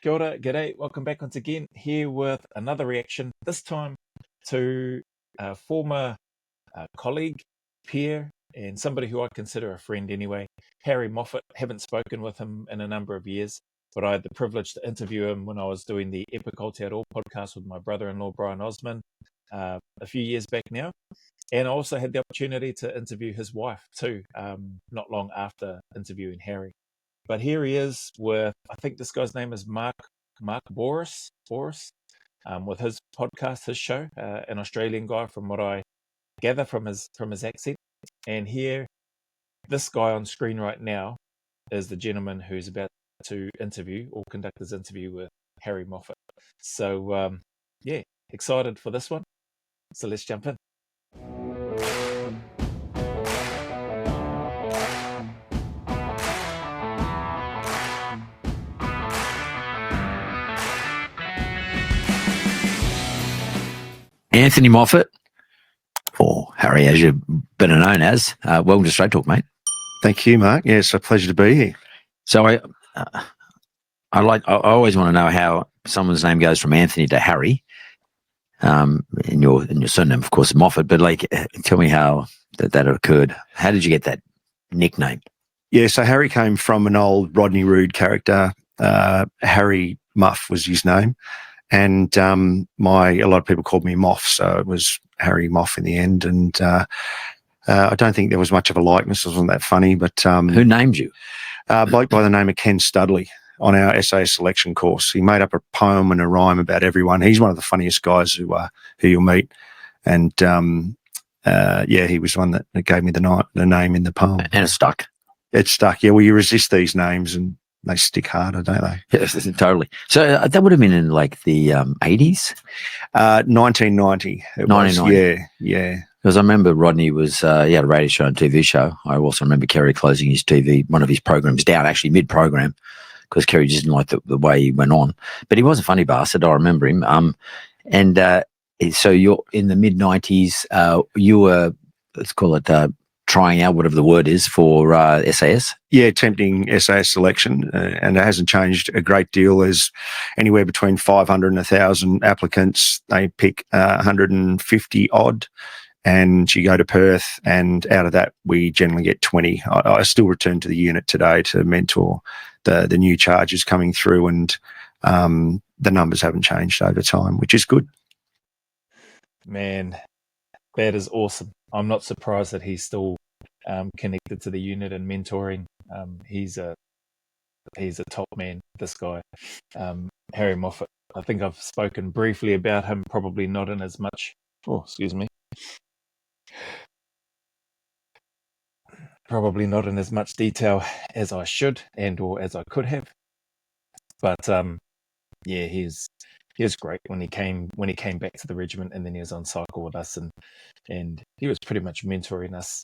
Kia ora, g'day, welcome back once again, here with another reaction, this time to a former colleague, peer, and somebody who I consider a friend anyway, Harry Moffitt. Haven't spoken with him in a number of years, but I had the privilege to interview him when I was doing the Epic Aotearoa podcast with my brother-in-law, Brian Osman, a few years back now. And I also had the opportunity to interview his wife too, not long after interviewing Harry. But here he is with, I think this guy's name is Mark Boris, with his podcast, his show, an Australian guy from what I gather from his accent. And here, this guy on screen right now is the gentleman who's about to interview or conduct his interview with Harry Moffitt. So, yeah, excited for this one. So let's jump in. Anthony Moffitt, or Harry, as you've been known as. Welcome to Straight Talk, mate. Thank you, Mark. Yeah, it's a pleasure to be here. So I always want to know how someone's name goes from Anthony to Harry. In your surname, of course, Moffitt. But tell me how that occurred. How did you get that nickname? Yeah, so Harry came from an old Rodney Roode character. Harry Muff was his name. And a lot of people called me Moff, so it was Harry Moff in the end. And I don't think there was much of a likeness. It wasn't that funny. But who named you? A bloke by the name of Ken Studley on our SAS selection course. He made up a poem and a rhyme about everyone. He's one of the funniest guys who you'll meet. And he was one that gave me the name in the poem. And it stuck. It stuck. Yeah, well, you resist these names and they stick harder, don't they? Yes, totally. So that would have been in like the 80s? 1990. 1990. Yeah. Because I remember Rodney was, he had a radio show and TV show. I also remember Kerry closing his one of his programs down, actually mid-program, because Kerry just didn't like the way he went on. But he was a funny bastard, I remember him. So you're in the mid-90s, you were, let's call it, trying out whatever the word is for SAS? Yeah, attempting SAS selection, and it hasn't changed a great deal. There's anywhere between 500 and 1,000 applicants. They pick 150 odd, and you go to Perth, and out of that, we generally get 20. I still return to the unit today to mentor the new charges coming through, and the numbers haven't changed over time, which is good. Man, that is awesome. I'm not surprised that he's still connected to the unit and mentoring. He's a top man, this guy, Harry Moffitt. I think I've spoken briefly about him, probably not in as much. Oh, excuse me. Probably not in as much detail as I should or as I could have. But yeah, he was great when he came back to the regiment, and then he was on cycle with us, and he was pretty much mentoring us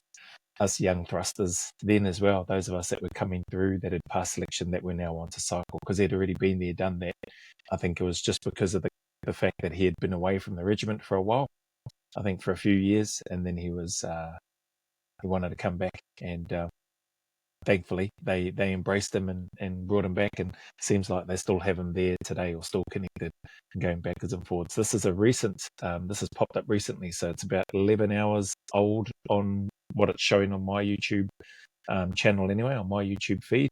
young thrusters then as well, those of us that were coming through that had passed selection that were now on to cycle, because he'd already been there, done that. I think it was just because of the fact that he had been away from the regiment for a while, I think for a few years, and then he wanted to come back, and thankfully they embraced him and brought him back, and seems like they still have him there today, or still connected and going backwards and forwards. This is a recent, this has popped up recently, so it's about 11 hours old on what it's showing on my YouTube channel anyway, on my YouTube feed.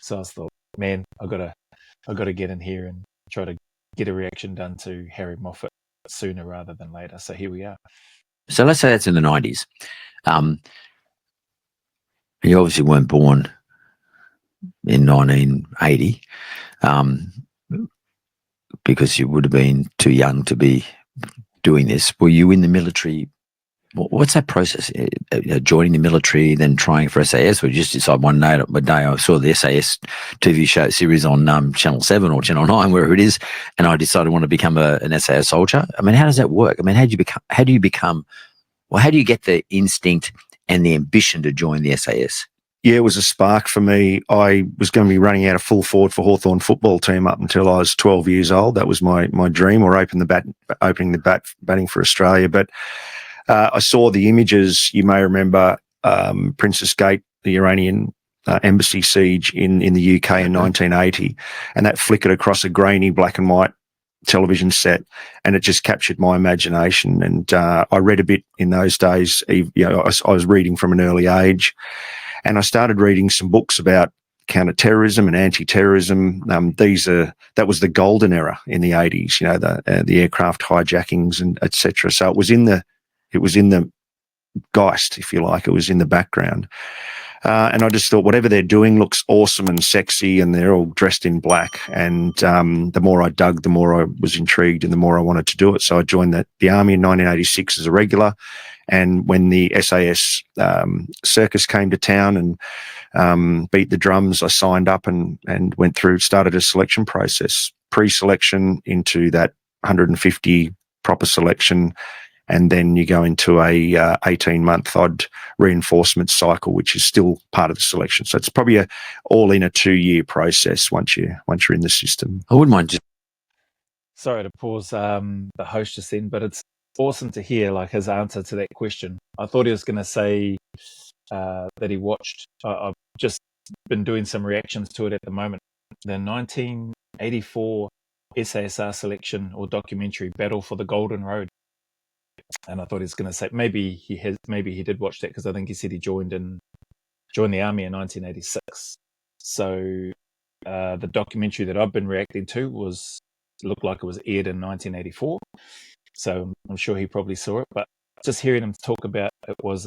So I thought, man, I gotta get in here and try to get a reaction done to Harry Moffitt sooner rather than later. So here we are. So let's say that's in the 90s. You obviously weren't born in 1980 because you would have been too young to be doing this. Were you in the military? What's that process? Joining the military, then trying for SAS? Or you just decide one day I saw the SAS TV show series on Channel 7 or Channel 9, wherever it is, and I decided I want to become an SAS soldier? I mean, how does that work? I mean, how do you get the instinct and the ambition to join the SAS? Yeah, it was a spark for me. I was going to be running out of full forward for Hawthorn football team up until I was 12 years old. That was my dream, or opening the batting for Australia. But I saw the images. You may remember Princess Gate, the Iranian embassy siege in the UK in 1980, and that flickered across a grainy black and white television set, and it just captured my imagination. And I read a bit in those days. I was reading from an early age, and I started reading some books about counter-terrorism and anti-terrorism. That was the golden era in the 80s. The aircraft hijackings and etc. So it was in the geist, if you like. It was in the background. And I just thought, whatever they're doing looks awesome and sexy, and they're all dressed in black. And the more I dug, the more I was intrigued and the more I wanted to do it. So I joined the Army in 1986 as a regular. And when the SAS circus came to town and beat the drums, I signed up and started a selection process, pre-selection into that 150 proper selection. And then you go into a 18-month odd reinforcement cycle, which is still part of the selection. So it's probably all in a 2-year process once you're in the system. I wouldn't mind just. Sorry to pause the host just then, but it's awesome to hear like his answer to that question. I thought he was going to say that he watched. I've just been doing some reactions to it at the moment. The 1984 SASR selection or documentary, Battle for the Golden Road. And I thought he was going to say maybe he did watch that, because I think he said he joined the army in 1986. So the documentary that I've been reacting to looked like it was aired in 1984. So I'm sure he probably saw it. But just hearing him talk about it was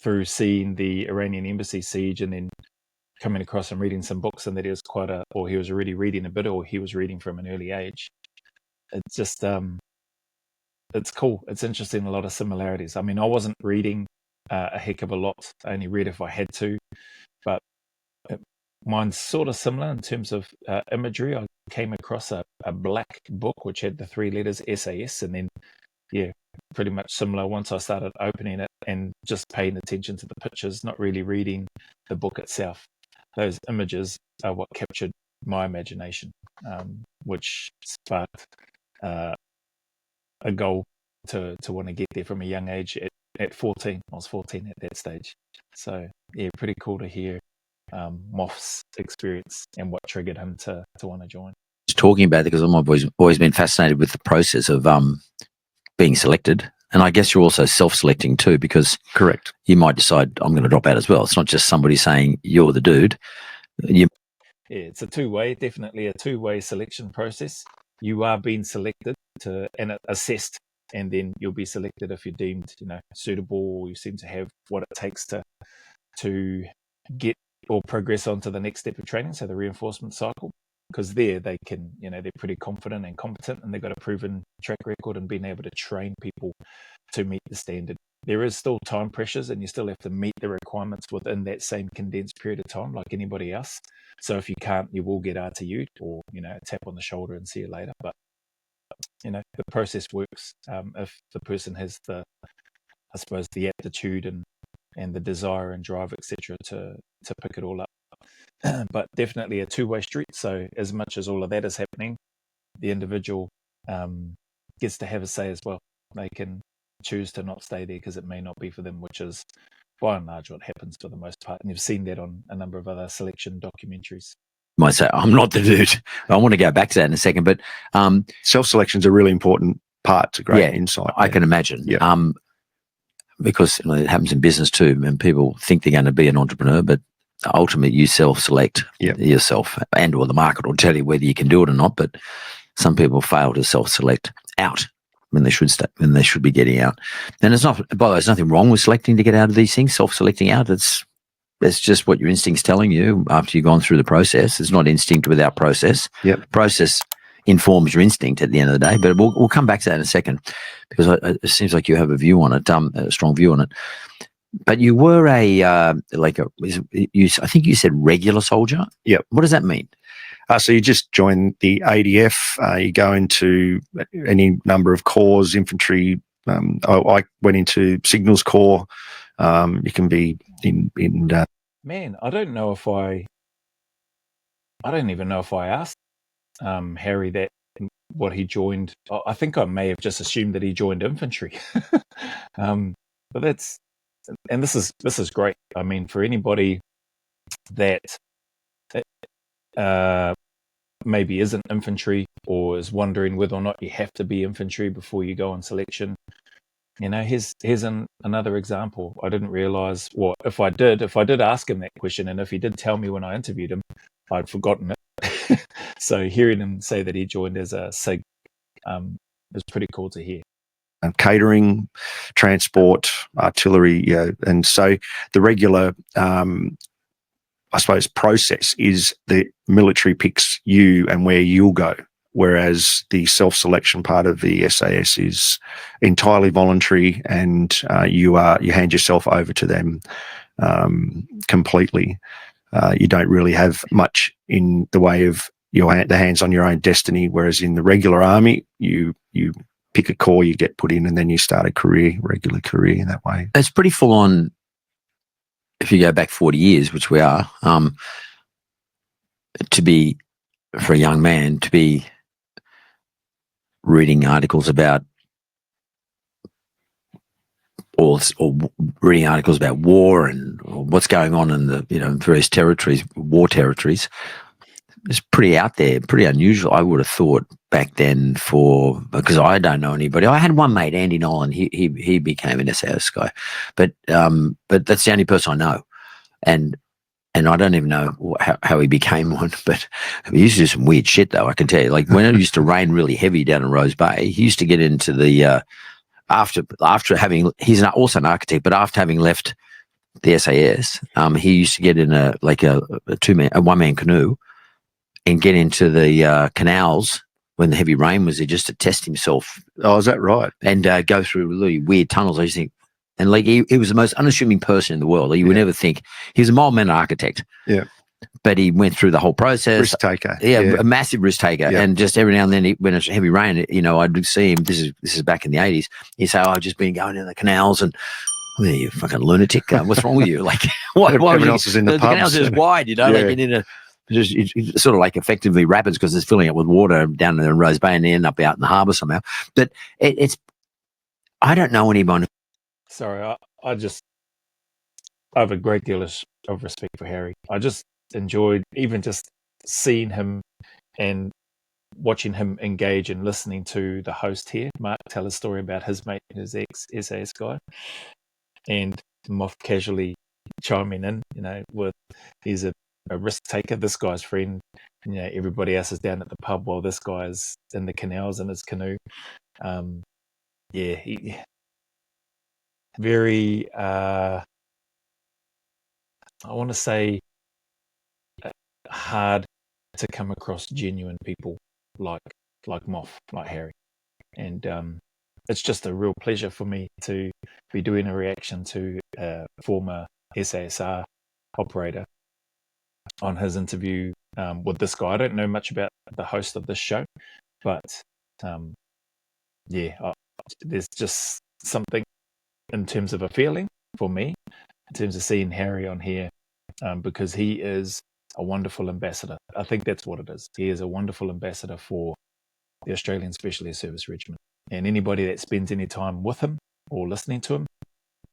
through seeing the Iranian embassy siege and then coming across and reading some books, and that he was he was already reading a bit, or he was reading from an early age. It's just it's cool. It's interesting. A lot of similarities. I mean, I wasn't reading a heck of a lot. I only read if I had to, but mine's sort of similar in terms of imagery. I came across a black book which had the 3 letters SAS, and then pretty much similar once I started opening it and just paying attention to the pictures, not really reading the book itself. Those images are what captured my imagination, which sparked a goal to want to get there from a young age. At 14, I was 14 at that stage. So pretty cool to hear Moff's experience and what triggered him to want to join. Just talking about it, because I've always been fascinated with the process of being selected, and I guess you're also self-selecting too, because correct, you might decide I'm going to drop out as well. It's not just somebody saying you're the dude. It's definitely a two-way selection process. You are being selected and assessed, and then you'll be selected if you're deemed, suitable, or you seem to have what it takes to get or progress on to the next step of training, so the reinforcement cycle. Because they can, they're pretty confident and competent, and they've got a proven track record in being able to train people to meet the standard. There is still time pressures, and you still have to meet the requirements within that same condensed period of time, like anybody else. So if you can't, you will get RTU'd, or a tap on the shoulder and see you later. But the process works if the person has the aptitude and the desire and drive, etc., to pick it all up. But definitely a two-way street. So as much as all of that is happening, the individual gets to have a say as well. They can choose to not stay there because it may not be for them, which is by and large what happens for the most part. And you've seen that on a number of other selection documentaries. You might say, I'm not the dude. I want to go back to that in a second, but self-selection is a really important part. It's a great insight. I can imagine. Yeah. Because it happens in business too, and people think they're going to be an entrepreneur, but ultimately you self-select yourself, and or the market will tell you whether you can do it or not. But some people fail to self-select out when they should be getting out. And it's not, by the way, there's nothing wrong with selecting to get out of these things, self-selecting out. It's just what your instinct's telling you after you've gone through the process. It's not instinct without process. Yep. Process informs your instinct at the end of the day, but we'll come back to that in a second, because it seems like you have a view on it, a strong view on it. But you were I think you said regular soldier. Yep. What does that mean? So you just join the ADF. You go into any number of corps, infantry. I went into Signals Corps. You can be in. Man, I don't even know if I asked Harry that what he joined. I think I may have just assumed that he joined infantry. But this is great. I mean, for anybody that maybe isn't infantry or is wondering whether or not you have to be infantry before you go on selection, here's another example. I didn't realize, well, if I did ask him that question, and if he did tell me when I interviewed him, I'd forgotten it. So hearing him say that he joined as a SIG is pretty cool to hear. Catering, transport, artillery, and so the regular, I suppose, process is the military picks you and where you'll go, whereas the self-selection part of the SAS is entirely voluntary, and you hand yourself over to them completely. You don't really have much in the way of the hands on your own destiny, whereas in the regular army, you pick a corps, you get put in, and then you start a regular career in that way. It's pretty full on. If you go back 40 years, which we are, to be, for a young man, to be reading articles about or reading articles about war and what's going on in the various territories, war territories, is pretty out there, pretty unusual. I would have thought back then, because I don't know anybody. I had one mate, Andy Nolan. He became an SAS guy, but that's the only person I know, and I don't even know how he became one. But he used to do some weird shit, though. I can tell you, like when it used to rain really heavy down in Rose Bay, he used to get into the after having, he's also an architect, but after having left the SAS, he used to get in a one-man canoe and get into the canals when the heavy rain was there, just to test himself. Oh, is that right? And go through really weird tunnels. I just think, and like he was the most unassuming person in the world. You would never think. He was a mild-mannered architect. Yeah. But he went through the whole process. Risk taker. Yeah, a massive risk taker. Yeah. And just every now and then, when it's heavy rain, I'd see him. This is back in the 80s. He'd say, I've just been going in the canals, and you fucking lunatic. What's wrong with you? Like, what? Everyone else is in the pubs. The canals are just wide, like it's sort of like effectively rapids, because it's filling up with water down in the Rose Bay, and they end up out in the harbour somehow. But I don't know anyone. Sorry, I have a great deal of respect for Harry. I just enjoyed even just seeing him and watching him engage and listening to the host here, Mark, tell a story about his mate, his ex-SAS guy, and Moff casually chiming in, with he's a risk taker, this guy's friend, everybody else is down at the pub while this guy is in the canals in his canoe. He very I want to say hard to come across genuine people like Moff, like Harry, and it's just a real pleasure for me to be doing a reaction to a former SASR operator on his interview with this guy. I don't know much about the host of this show, but there's just something in terms of a feeling for me, in terms of seeing Harry on here, because he is a wonderful ambassador. I think that's what it is. He is a wonderful ambassador for the Australian Special Air Service Regiment. And anybody that spends any time with him or listening to him,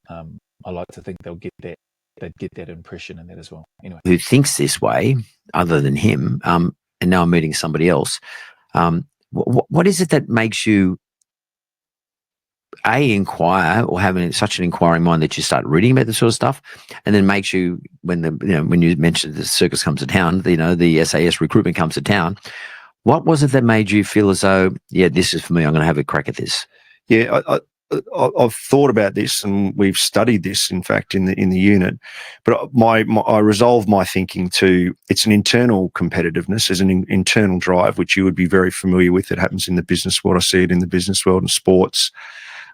I like to think they'd get that impression in that as well. Anyway, who thinks this way, other than him, and now I'm meeting somebody else. What is it that makes you inquire, or having such an inquiring mind that you start reading about this sort of stuff, and then makes you, when you mentioned the circus comes to town, the SAS recruitment comes to town, what was it that made you feel as though, this is for me, I'm going to have a crack at this? Yeah, I've thought about this, and we've studied this, in fact, in the unit. But I resolved my thinking to, it's an internal competitiveness, there's an internal drive, which you would be very familiar with. It happens in the business world. I see it in the business world and sports.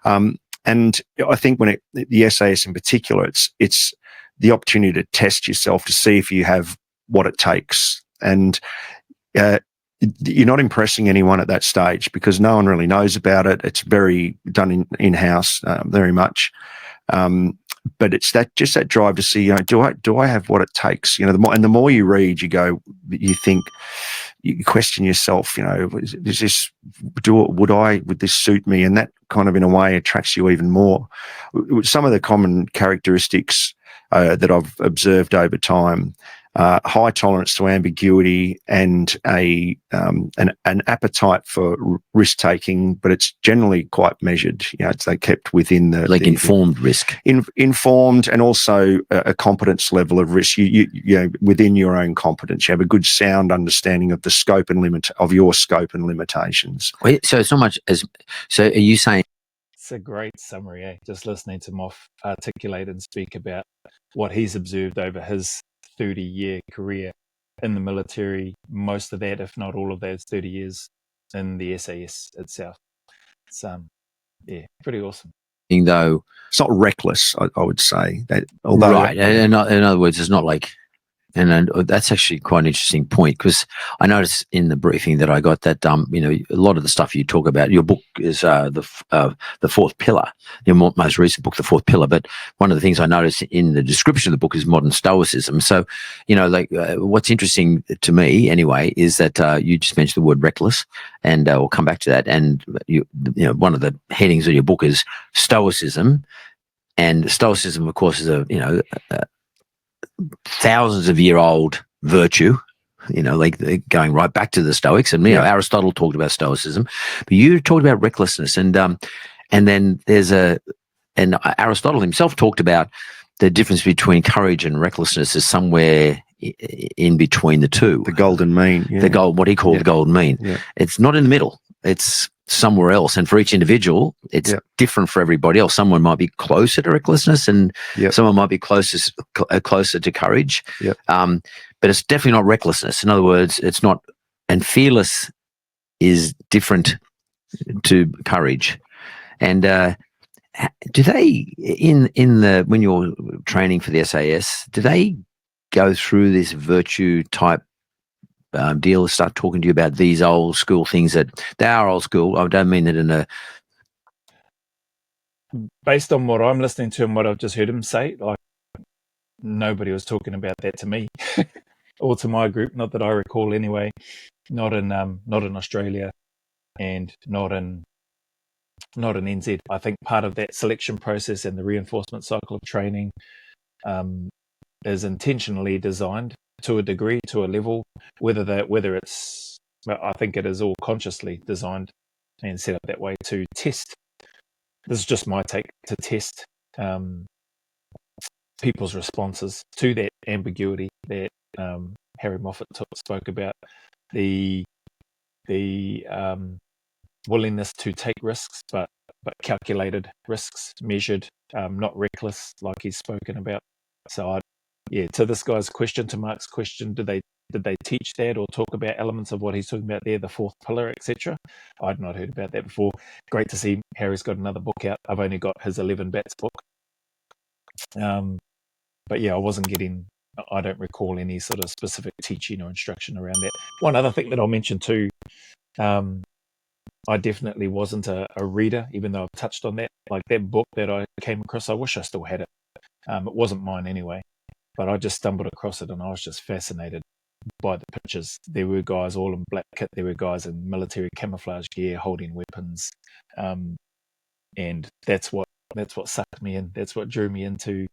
And I think the SAS in particular, it's the opportunity to test yourself, to see if you have what it takes. And you're not impressing anyone at that stage, because no one really knows about it. It's very done in-house, very much. But it's that drive to see, do I have what it takes? The more you read, you think, you question yourself, is this, would this suit me? And that kind of, in a way, attracts you even more. Some of the common characteristics that I've observed over time, high tolerance to ambiguity and an appetite for risk taking, but it's generally quite measured. It's kept within the informed risk, informed, and also a competence level of risk. You within your own competence, you have a good sound understanding of the scope and limit of your scope and limitations. So it's not much as. So are you saying? It's a great summary, eh? Just listening to Moff articulate and speak about what he's observed over his 30-year career in the military, most of that, if not all of those 30 years in the SAS itself. It's pretty awesome. Though it's not reckless, I would say. That, although, right. In other words, it's not like, and that's actually quite an interesting point, because I noticed in the briefing that I got that a lot of the stuff you talk about, your book is the Fourth Pillar, your most recent book, The Fourth Pillar. But one of the things I noticed in the description of the book is modern stoicism. So, what's interesting to me anyway is that you just mentioned the word reckless, and we'll come back to that. And one of the headings of your book is stoicism, and stoicism, of course, is a thousands of year old virtue, like going right back to the Stoics, and Aristotle talked about stoicism, but you talked about recklessness, and then and Aristotle himself talked about the difference between courage and recklessness is somewhere in between the two. The golden mean. Yeah. What he called the golden mean. Yeah. It's not in the middle. It's somewhere else. And for each individual, it's different for everybody else. Someone might be closer to recklessness, and someone might be closer to courage. Yep. But it's definitely not recklessness. In other words, it's not, and fearless is different to courage. And do they, when you're training for the SAS, do they go through this virtue type deal, start talking to you about these old school things that they are old school? I don't mean that in a. Based on what I'm listening to and what I've just heard him say, like, nobody was talking about that to me or to my group, not that I recall anyway. Not in Australia, and not in NZ. I think part of that selection process and the reinforcement cycle of training is intentionally designed to a degree, to a level, whether it's, well, I think it is all consciously designed and set up that way to test. This is just my take, to test people's responses to that ambiguity that Harry Moffitt spoke about, the willingness to take risks, but calculated risks, measured, not reckless, like he's spoken about. So to this guy's question, to Mark's question, did they teach that or talk about elements of what he's talking about there, the fourth pillar, etc.? I'd not heard about that before. Great to see Harry's got another book out. I've only got his 11 Bats book. But yeah, I don't recall any sort of specific teaching or instruction around that. One other thing that I'll mention too, I definitely wasn't a reader, even though I've touched on that. Like that book that I came across, I wish I still had it. It wasn't mine anyway, but I just stumbled across it and I was just fascinated by the pictures. There were guys all in black kit. There were guys in military camouflage gear holding weapons. And that's what sucked me in. That's what drew me into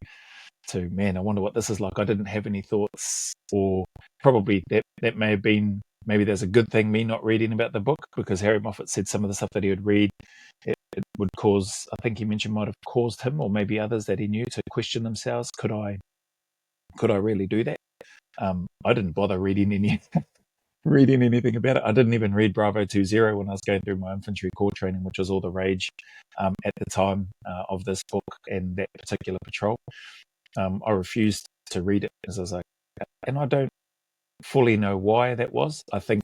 man, I wonder what this is like. I didn't have any thoughts, or probably that may have been, maybe there's a good thing me not reading about the book, because Harry Moffitt said some of the stuff that he would read, it would cause, I think he mentioned, might have caused him or maybe others that he knew to question themselves. Could I really do that? I didn't bother reading anything about it. I didn't even read Bravo 20 when I was going through my infantry corps training, which was all the rage at the time of this book and that particular patrol. I refused to read it because I was like, and I don't fully know why that was. I think,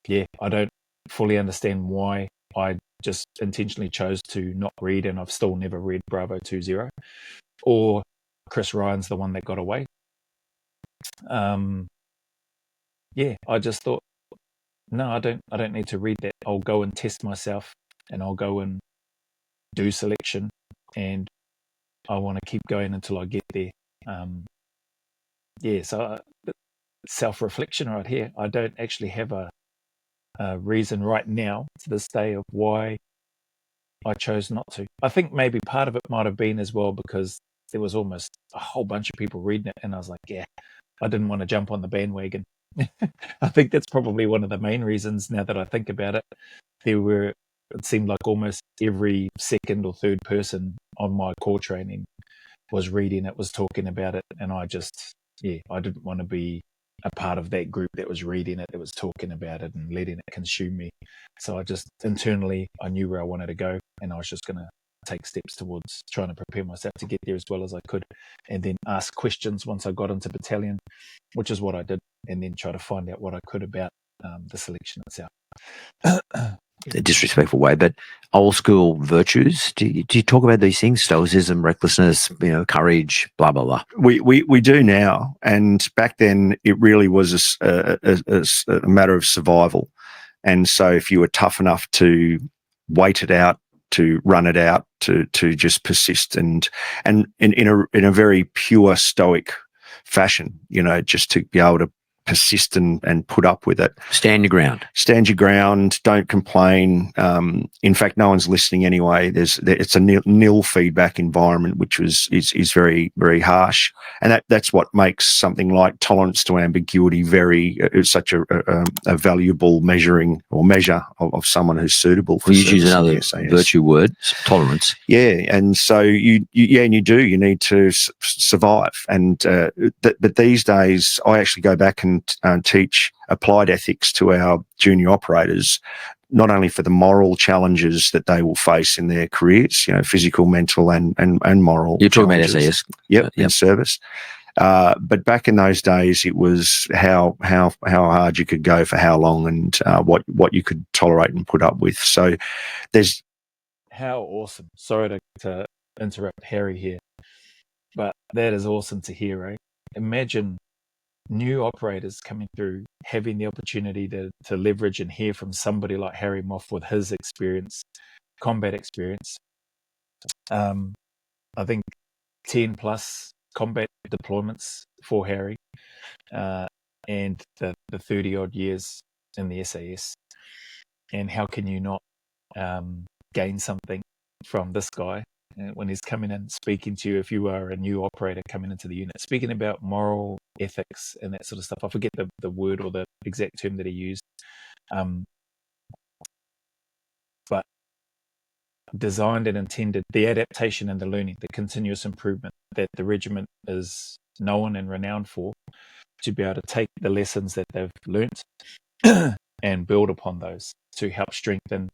I don't fully understand why I just intentionally chose to not read, and I've still never read Bravo 20 or Chris Ryan's The One That Got Away. I just thought, no, I don't need to read that. I'll go and test myself, and I'll go and do selection, and I want to keep going until I get there. So self-reflection right here. I don't actually have a reason right now to this day of why I chose not to. I think maybe part of it might have been as well because there was almost a whole bunch of people reading it, and I was like, yeah, I didn't want to jump on the bandwagon. I think that's probably one of the main reasons now that I think about it. It seemed like almost every second or third person on my core training was reading it, was talking about it, and I didn't want to be a part of that group that was reading it, that was talking about it and letting it consume me. So I just internally, I knew where I wanted to go, and I was just going to take steps towards trying to prepare myself to get there as well as I could, and then ask questions once I got into battalion, which is what I did, and then try to find out what I could about the selection itself. A disrespectful way, but old school virtues. Do you talk about these things? Stoicism, recklessness, courage, blah blah blah. We do now, and back then it really was a matter of survival. And so, if you were tough enough to wait it out, to run it out, to just persist, and in a very pure stoic fashion, just to be able to persist and put up with it. Stand your ground. Stand your ground. Don't complain. In fact, no one's listening anyway. It's a nil feedback environment, which is very, very harsh, and that's what makes something like tolerance to ambiguity such a valuable measure of someone who's suitable for service. You use another virtue word, tolerance. Yeah, and so you need to survive, and but these days I actually go back and teach applied ethics to our junior operators, not only for the moral challenges that they will face in their careers, physical, mental, and moral. You're talking about SAS, in service. But back in those days, it was how hard you could go for how long, and what you could tolerate and put up with. So there's how awesome. Sorry to interrupt Harry here, but that is awesome to hear, right? Imagine new operators coming through, having the opportunity to leverage and hear from somebody like Harry Moffitt with his experience, combat experience. I think 10 plus combat deployments for Harry, and the 30 odd years in the SAS. And how can you not gain something from this guy when he's coming in, speaking to you, if you are a new operator coming into the unit, speaking about moral ethics and that sort of stuff. I forget the word or the exact term that he used. But designed and intended, the adaptation and the learning, the continuous improvement that the regiment is known and renowned for, to be able to take the lessons that they've learnt and build upon those to help strengthen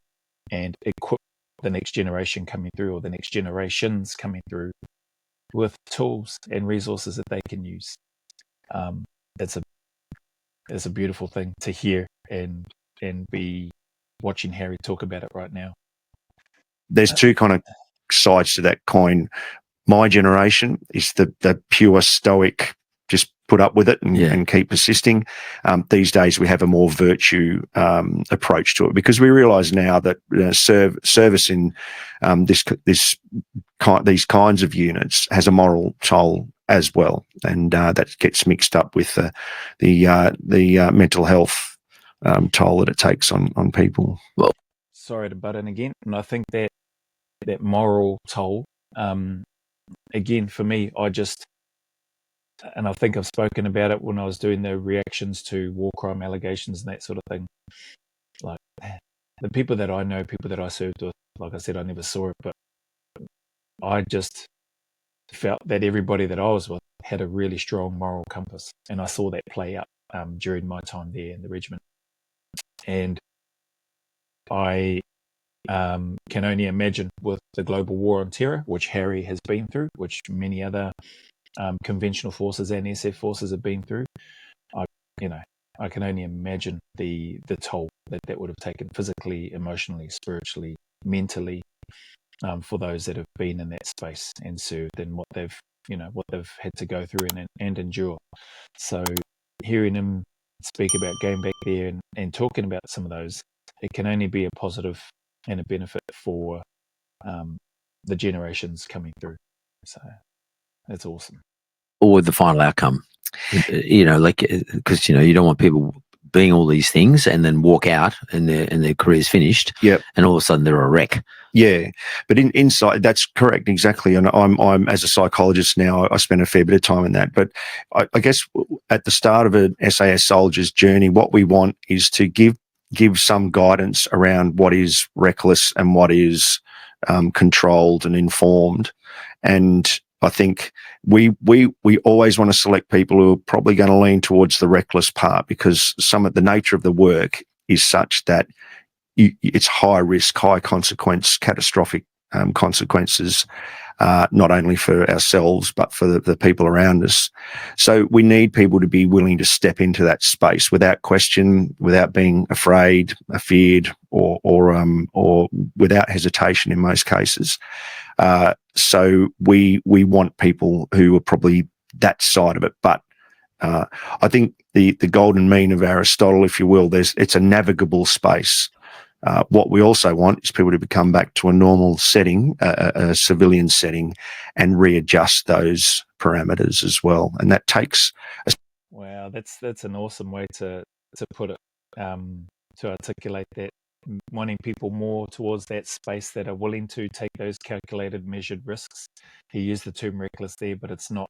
and equip the next generation coming through, or the next generations coming through, with tools and resources that they can use. It's a beautiful thing to hear and be watching Harry talk about it right now. There's two kind of sides to that coin. My generation is the pure stoic, just put up with it and keep persisting. These days we have a more virtue approach to it, because we realise now that service in these kinds of units has a moral toll as well, and that gets mixed up with the mental health toll that it takes on people. Well, sorry to butt in again, and I think that moral toll, again, for me, and I think I've spoken about it when I was doing the reactions to war crime allegations and that sort of thing. Like, the people that I know, people that I served with, like I said, I never saw it, but I just felt that everybody that I was with had a really strong moral compass, and I saw that play out during my time there in the regiment. And I can only imagine with the global war on terror, which Harry has been through, which many other conventional forces and SF forces have been through. I can only imagine the toll that would have taken physically, emotionally, spiritually, mentally, for those that have been in that space and served, and what they've had to go through and endure. So hearing him speak about going back there and talking about some of those, it can only be a positive and a benefit for the generations coming through. So that's awesome. Or the final outcome. because you don't want people being all these things and then walk out and their career's finished. Yep. And all of a sudden they're a wreck. Yeah, but inside, that's correct, exactly. And I'm as a psychologist now, I spend a fair bit of time in that. But I guess at the start of an SAS soldier's journey, what we want is to give some guidance around what is reckless and what is controlled and informed. And I think we always want to select people who are probably going to lean towards the reckless part, because some of the nature of the work is such that it's high risk, high consequence, catastrophic consequences, not only for ourselves but for the people around us. So we need people to be willing to step into that space without question, without being afraid, feared, or without hesitation in most cases. So we want people who are probably that side of it, but I think the golden mean of Aristotle, if you will, it's a navigable space. What we also want is people to come back to a normal setting, a civilian setting, and readjust those parameters as well. And that takes. Wow, that's an awesome way to put it, to articulate that. Wanting people more towards that space that are willing to take those calculated, measured risks. He used the term reckless there, but it's not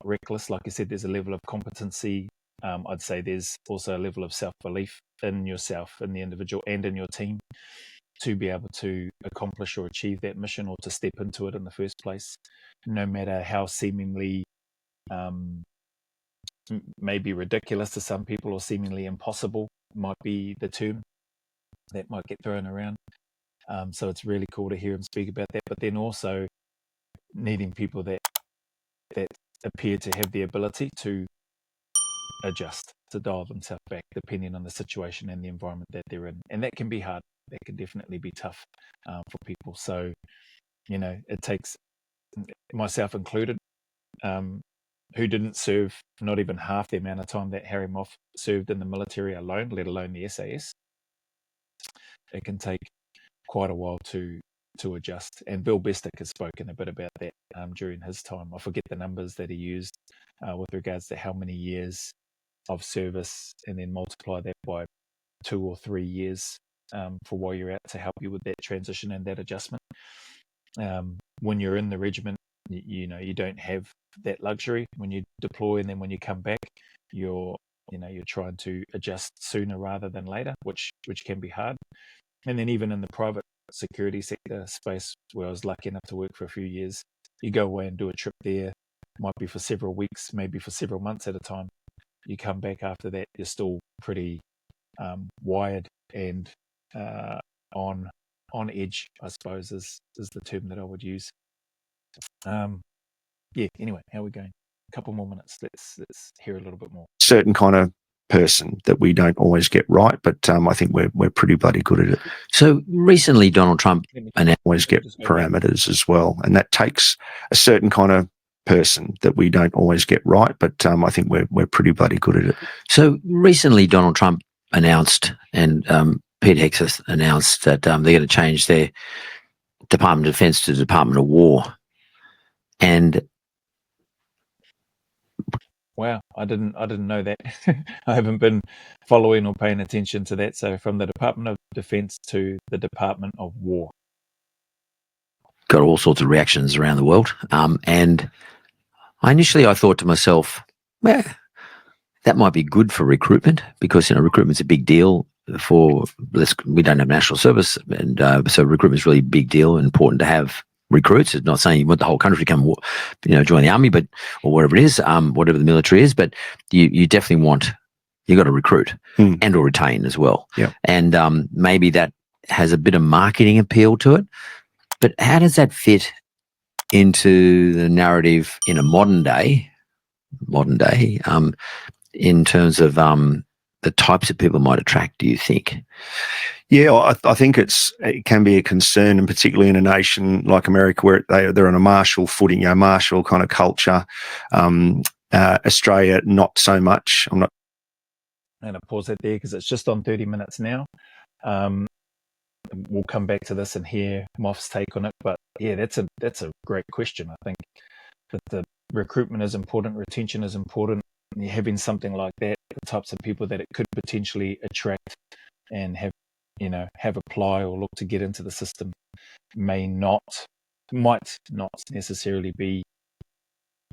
reckless. Like I said, there's a level of competency. I'd say there's also a level of self-belief in yourself, in the individual, and in your team to be able to accomplish or achieve that mission, or to step into it in the first place, no matter how seemingly maybe ridiculous to some people or seemingly impossible might be the term that might get thrown around. So it's really cool to hear him speak about that, but then also needing people that appear to have the ability to adjust, to dial themselves back depending on the situation and the environment that they're in. And that can be hard. That can definitely be tough for people. So, it takes, myself included, who didn't serve not even half the amount of time that Harry Moff served in the military alone, let alone the SAS. It can take quite a while to adjust. And Bill Bestick has spoken a bit about that during his time. I forget the numbers that he used with regards to how many years of service, and then multiply that by 2 or 3 years for while you're out, to help you with that transition and that adjustment. When you're in the regiment, you don't have that luxury. When you deploy and then when you come back, you're trying to adjust sooner rather than later, which can be hard. And then even in the private security sector space, where I was lucky enough to work for a few years, you go away and do a trip there, might be for several weeks, maybe for several months at a time. You come back after that, you're still pretty wired and on edge, I suppose, is the term that I would use. Anyway, how are we going? A couple more minutes. Let's hear a little bit more. Certain kind of person that we don't always get right, but I think we're pretty bloody good at it. So recently, Donald Trump always get parameters as well, and that takes a certain kind of person that we don't always get right, but I think we're pretty bloody good at it. So recently, Donald Trump announced, and Pete Hegseth announced that they're going to change their Department of Defense to the Department of War, and wow, I didn't know that. I haven't been following or paying attention to that. So from the Department of Defense to the Department of War. Got all sorts of reactions around the world. And initially I thought to myself, well, that might be good for recruitment, because recruitment's a big deal we don't have national service, and so recruitment's really a big deal and important to have recruits. It's not saying you want the whole country to come, join the army, or whatever it is, whatever the military is, but you definitely you got to recruit and or retain as well. Yeah. And maybe that has a bit of marketing appeal to it. But how does that fit into the narrative in a modern day, in terms of the types of people might attract, do you think? Yeah, I think it can be a concern, and particularly in a nation like America, where they're on a martial footing, martial kind of culture. Australia, not so much. I'm not. I'm going to pause it there because it's just on 30 minutes now. We'll come back to this and hear Moff's take on it. But yeah, that's a great question. I think that recruitment is important, retention is important. And you're having something like that, the types of people that it could potentially attract and have apply or look to get into the system might not necessarily be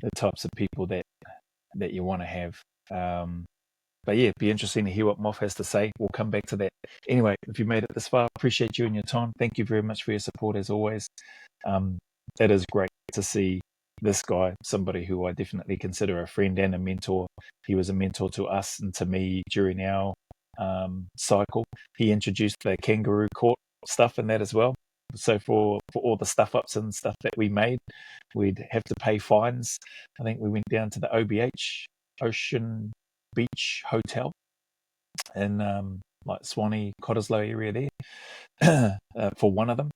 the types of people that you want to have. But yeah, it'd be interesting to hear what Moff has to say. We'll come back to that. Anyway, if you made it this far, appreciate you and your time. Thank you very much for your support as always. It is great to see this guy, somebody who I definitely consider a friend and a mentor. He was a mentor to us and to me during our cycle. He introduced the kangaroo court stuff and that as well. So for all the stuff ups and stuff that we made, we'd have to pay fines. I think we went down to the OBH, Ocean Beach Hotel in like Swanee, Cottesloe area there for one of them.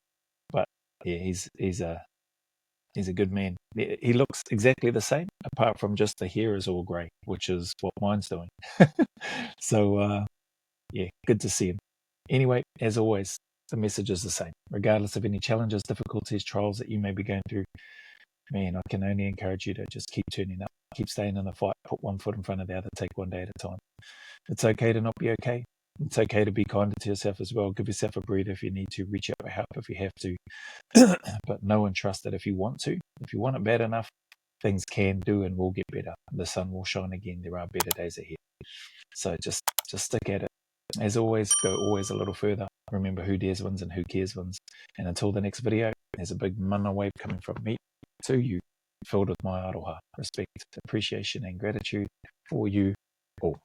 But yeah, he's a good man. He looks exactly the same, apart from just the hair is all grey, which is what mine's doing. So yeah, good to see him. Anyway, as always, the message is the same. Regardless of any challenges, difficulties, trials that you may be going through, man, I can only encourage you to just keep turning up, keep staying in the fight, put one foot in front of the other, take one day at a time. It's okay to not be okay. It's okay to be kinder to yourself as well. Give yourself a breather if you need to. Reach out for help if you have to. But know and trust that if you want to, if you want it bad enough, things can do and will get better. The sun will shine again. There are better days ahead. So just stick at it. As always, go always a little further. Remember, who dares wins and who cares wins. And until the next video, there's a big mana wave coming from me to you, filled with my aroha, respect, appreciation, and gratitude for you all.